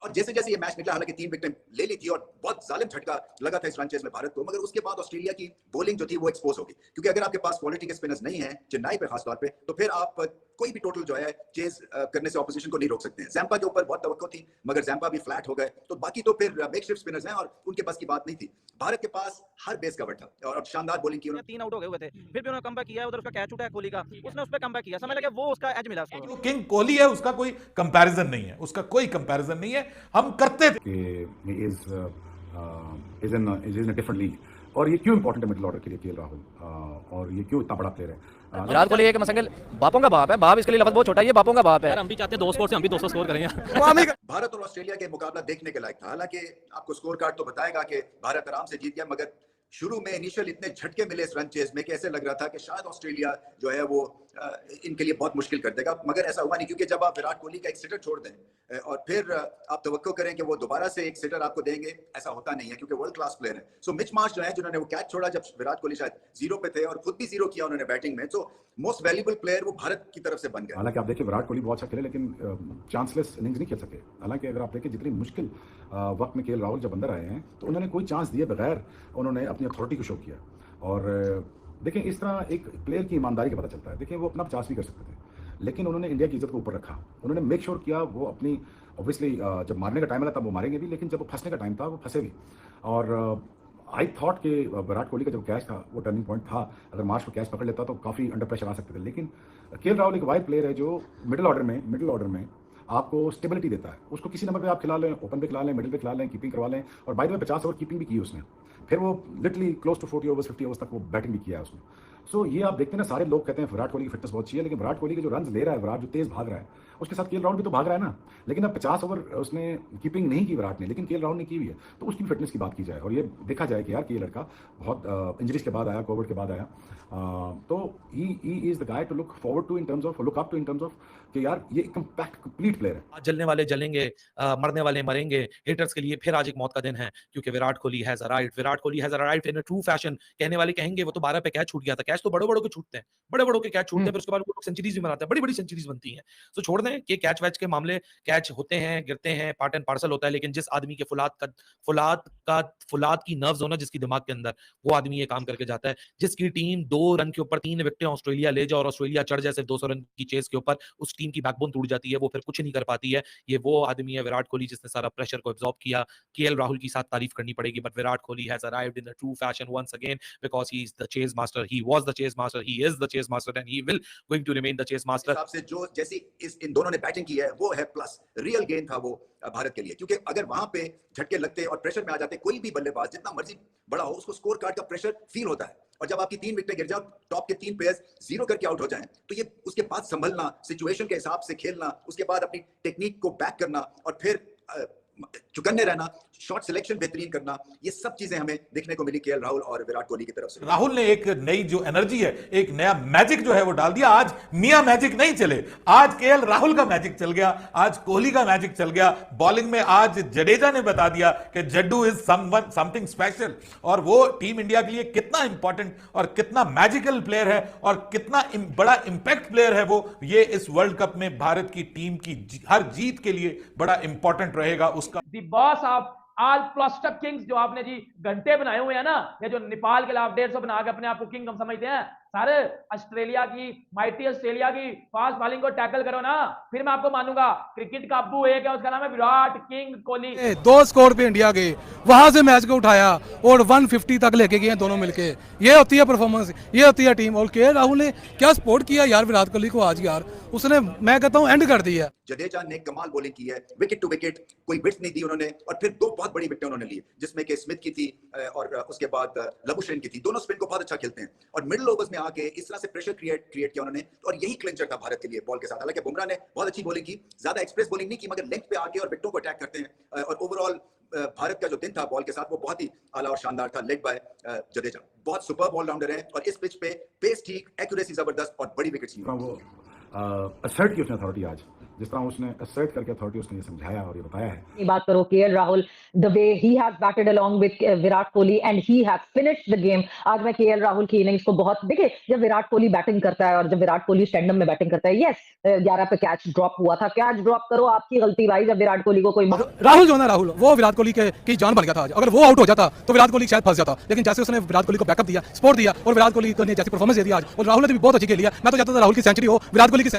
और जैसे जैसे ये मैच निकला, हालांकि 3 विकेटें ले ली थी और बहुत जालिम झटका लगा था इस रन चेज में भारत को, मगर उसके बाद ऑस्ट्रेलिया की बॉलिंग जो थी वो एक्सपोज हो गई, क्योंकि अगर आपके पास क्वालिटी के स्पिनर्स नहीं है चेन्नई पे खासतौर पे, तो फिर आप कोई भी टोटल जो है चेज करने से ऑपोजिशन को नहीं रोक सकते हैं। जैम्पा के ऊपर बहुत तवक्को थी, मगर जैम्पा भी फ्लैट हो गए, तो बाकी तो फिर मेकशिफ्ट स्पिनर्स हैं और उनके पास की बात नहीं थी। भारत के पास हर बेस कवर था और शानदार बॉलिंग की उन्होंने। 3 आउट हो गए हुए थे, फिर भी उन्होंने कमबैक किया, उधर उसका कैच उठा है कोहली का, उसने उस पे कमबैक किया, समझ लगे वो उसका एज मिला उसको। जो किंग कोहली है उसका कोई कंपैरिजन नहीं है, उसका कोई कंपैरिजन नहीं है। हम करते थे is in a different league, और ये क्यों इंपॉर्टेंट है मिडिल ऑर्डर के लिए केएल राहुल, और ये क्यों इतना बड़ा प्लेयर है। विराट कोहली एक मसंगल बापों का बाप है, बाप इसके लिए लफ्ज बहुत छोटा है, ये बापों का बाप है। यार हम भी चाहते हैं 2 स्कोर से हम भी 200 स्कोर करेंगे। भारत और ऑस्ट्रेलिया के मुकाबला देखने के लायक था। हालांकि आपको स्कोर कार्ड तो बताएगा कि भारत आराम से जीत गया, मगर शुरू में इनिशियल इतने झटके मिले इस रन चेज में कि ऐसे लग रहा था कि शायद ऑस्ट्रेलिया जो है वो इनके लिए बहुत मुश्किल कर देगा, मगर ऐसा हुआ नहीं, क्योंकि जब आप विराट कोहली का एक सिटर छोड़ दें और फिर आप तवक्को करें कि वो दोबारा से एक सिटर आपको देंगे, ऐसा होता नहीं है, क्योंकि वर्ल्ड क्लास प्लेयर है। सो मिच मार्श जो है, जिन्होंने वो कैच छोड़ा जब विराट कोहली शायद 0 पे थे और खुद भी 0 किया उन्होंने बैटिंग में, तो मोस्ट वैल्यूएबल प्लेयर वो भारत की तरफ से बन गए। हालांकि आप देखिए विराट कोहली बहुत अच्छा खेले, लेकिन चांसलेस इनिंग्स नहीं खेल सके। हालांकि अगर आप देखिए जितनी मुश्किल वक्त में केएल राहुल जब अंदर आए हैं, तो उन्होंने कोई चांस दिए बगैर उन्होंने अपनी अथॉरिटी को शो किया। और देखें, इस तरह एक प्लेयर की ईमानदारी का पता चलता है। देखिए वो अपना 50 भी कर सकते थे, लेकिन उन्होंने इंडिया की इज्जत को ऊपर रखा। उन्होंने मेक श्योर किया वो अपनी, ऑब्वियसली जब मारने का टाइम आया तब वो मारेंगे भी, लेकिन जब वो फंसने का टाइम था वो फंसे भी। और आई थॉट कि विराट कोहली का जो कैच था वो टर्निंग पॉइंट था। अगर मार्श को कैच पकड़ लेता तो काफ़ी अंडर प्रेशर आ सकते थे, लेकिन केएल राहुल एक वाइड प्लेयर है जो मिडिल ऑर्डर में आपको स्टेबिलिटी देता है। उसको किसी नंबर पे आप खिला लें, ओपन पे खिला लें, मिडिल पे खिला लें, कीपिंग करवा लें। और by the way 50 over keeping भी की उसने, फिर वो literally close to 40 overs 50 overs तक वो बैटिंग भी किया है उसने। सो ये आप देखते हैं ना, सारे लोग कहते हैं विराट कोहली की फिटनेस बहुत अच्छी है, लेकिन विराट कोहली के जो रन ले रहा है, विराट जो तेज भाग रहा है, उसके साथ केएल राहुल भी तो भाग रहा है ना। लेकिन अब 50 ओवर उसने कीपिंग नहीं की विराट ने, लेकिन केएल राहुल ने की हुई है, तो उसकी फिटनेस की बात की जाए और ये देखा जाए कि यार ये लड़का बहुत इंजरीज के बाद आया, कोविड के बाद आया, तो he is the guy to look forward to in terms of, look up to in terms of कि यार ये कंपैक्ट कंप्लीट प्लेयर है। जलने वाले जलेंगे, मरने वाले मरेंगे। हिटर्स के लिए फिर आज एक मौत का दिन है, क्योंकि Virat Kohli has arrived. Virat Kohli has arrived in a true fashion. कहने वाले कहेंगे वो तो 12 पे कैच छूट गया था। कैच तो बड़े-बड़ों के छूटते हैं, बड़े-बड़ों के कैच छूटते हैं, फिर उसके बाद वो लोग सेंचुरीज भी बनाते हैं, बड़ी-बड़ी सेंचुरीज बनती हैं। तो छोड़ दें कि कैच वैच के मामले, कैच होते हैं, गिरते हैं, पार्ट एंड पार्सल होता है, लेकिन जिस आदमी के फुलाद की नर्व्स हो ना जिसकी दिमाग के अंदर, वो आदमी ये काम करके जाता है। जिसकी टीम 2 रन के ऊपर 3 विकेटें ऑस्ट्रेलिया ले जाए और ऑस्ट्रेलिया चढ़ जाए सिर्फ 200 रन की चेस के ऊपर, उस टीम की बैकबोन टूट जाती है, वो फिर कुछ नहीं कर पाती है। ये वो आदमी है विराट कोहली जिसने सारा प्रेशर को एब्जॉर्ब किया। केएल राहुल की साथ तारीफ करनी पड़ेगी, but Virat Kohli has arrived in the true fashion once again, because he is the chase master, he was the chase master, he is the chase master and he will going to remain the chase master. हिसाब से जो जैसी इन दोनों ने batting की है वो है प्लस, रियल गेन था वो भारत के लिए, क्योंकि अगर वहां पे झटके लगते और प्रेशर में आ जाते, कोई भी बल्लेबाज जितना मर्जी बड़ा हो, उसको स्कोर कार्ड का प्रेशर फील होता है। और जब आपकी 3 विकेटें गिर जाओ, टॉप के 3 प्लेयर्स 0 करके आउट हो जाएं, तो ये उसके बाद संभलना, सिचुएशन के हिसाब से खेलना, उसके बाद अपनी टेक्निक को बैक करना और फिर चुकन्ने रहना, शॉट सिलेक्शन बेहतरीन करना, ये सब चीजें हमें देखने को मिली केएल राहुल और विराट कोहली की तरफ से। राहुल ने एक नई जो एनर्जी है, एक नया मैजिक जो है वो डाल दिया। आज मियां मैजिक नहीं चले, आज केएल राहुल का मैजिक चल गया, आज कोहली का मैजिक चल गया। बॉलिंग में आज जडेजा ने बता दिया कि जड्डू इज समथिंग स्पेशल, और वो टीम इंडिया के लिए कितना इंपॉर्टेंट और कितना मैजिकल प्लेयर है और कितना बड़ा इंपैक्ट प्लेयर है वो, ये इस वर्ल्ड कप में भारत की टीम की हर जीत के लिए बड़ा इंपॉर्टेंट रहेगा। उसका the boss of all plastic kings जो आपने जी घंटे बनाए हुए हैं ना, ये जो नेपाल के खिलाफ 150 बना के अपने आप को किंग हम समझते हैं, सारे ऑस्ट्रेलिया की, माइटी ऑस्ट्रेलिया की फास्ट बॉलिंग को टैकल करो ना, फिर मैं आपको मानूंगा। क्रिकेट का अब्बू एक है, उसका नाम है विराट किंग कोहली। 2 स्कोर पे इंडिया गए, वहां से मैच को उठाया और 150 तक लेके गए दोनों मिलके। ये होती है परफॉर्मेंस, ये होती है टीम। और केएल राहुल ने क्या सपोर्ट किया यार विराट कोहली को आज, यार उसने, मैं कहता हूं, एंड कर दिया। जडेजा ने कमाल बॉलिंग की है, विकेट टू विकेट, कोई विकेट नहीं दी उन्होंने, और फिर 2 बहुत बड़ी विकेटें उन्होंने ली, जिसमें कि स्मिथ की थी और उसके बाद लबुशेन की थी। दोनों स्पिन को बहुत अच्छा खेलते हैं और मिडिल ओवर्स में आके इस तरह से प्रेशर क्रिएट किया उन्होंने, और यही क्लिंचर था भारत के लिए बॉल के साथ। हालांकि बुमराह ने बहुत अच्छी बॉलिंग की, ज्यादा एक्सप्रेस बॉलिंग नहीं की, मगर लेंथ पे आके और विकेटों को अटैक करते हैं। और ओवरऑल भारत का जो दिन था बॉल के साथ वो बहुत ही आला और शानदार था, लेड बाय जडेजा। बहुत सुपर ऑलराउंडर है और इस पिच पे पेस ठीक, एक्यूरेसी जबरदस्त और बड़ी विकेट्स ली। वो असर्ट की उसने अथॉरिटी आज, जिस तरह उसने असर्ट करके अथॉरिटी उसने ये समझाया और ये बताया है। बात करो KL Rahul, the way he has batted along with Virat Kohli and he has finished the game. आज मैं केएल राहुल की इनिंग्स को बहुत, देखिए जब विराट कोहली बैटिंग करता है और जब विराट कोहली स्टैंडअप में बैटिंग करता है, यस 11 पे कैच ड्रॉप हुआ था, कैच ड्रॉप करो आपकी गलती भाई, जब विराट कोहली को कोई राहुल जो है ना, राहुल वो विराट कोहली की जान बन गया था आज। अगर वो आउट हो जाता तो विराट कोहली शायद फंस जाता, लेकिन जैसे उसने विराट कोहली को बैकअप दिया, सपोर्ट दिया और विराट कोहली ने जैसी परफॉर्मेंस दे दी आज, और राहुल ने भी बहुत अच्छी खेली है। मैं तो चाहता था राहुल की सेंचुरी हो, विराट कोहली की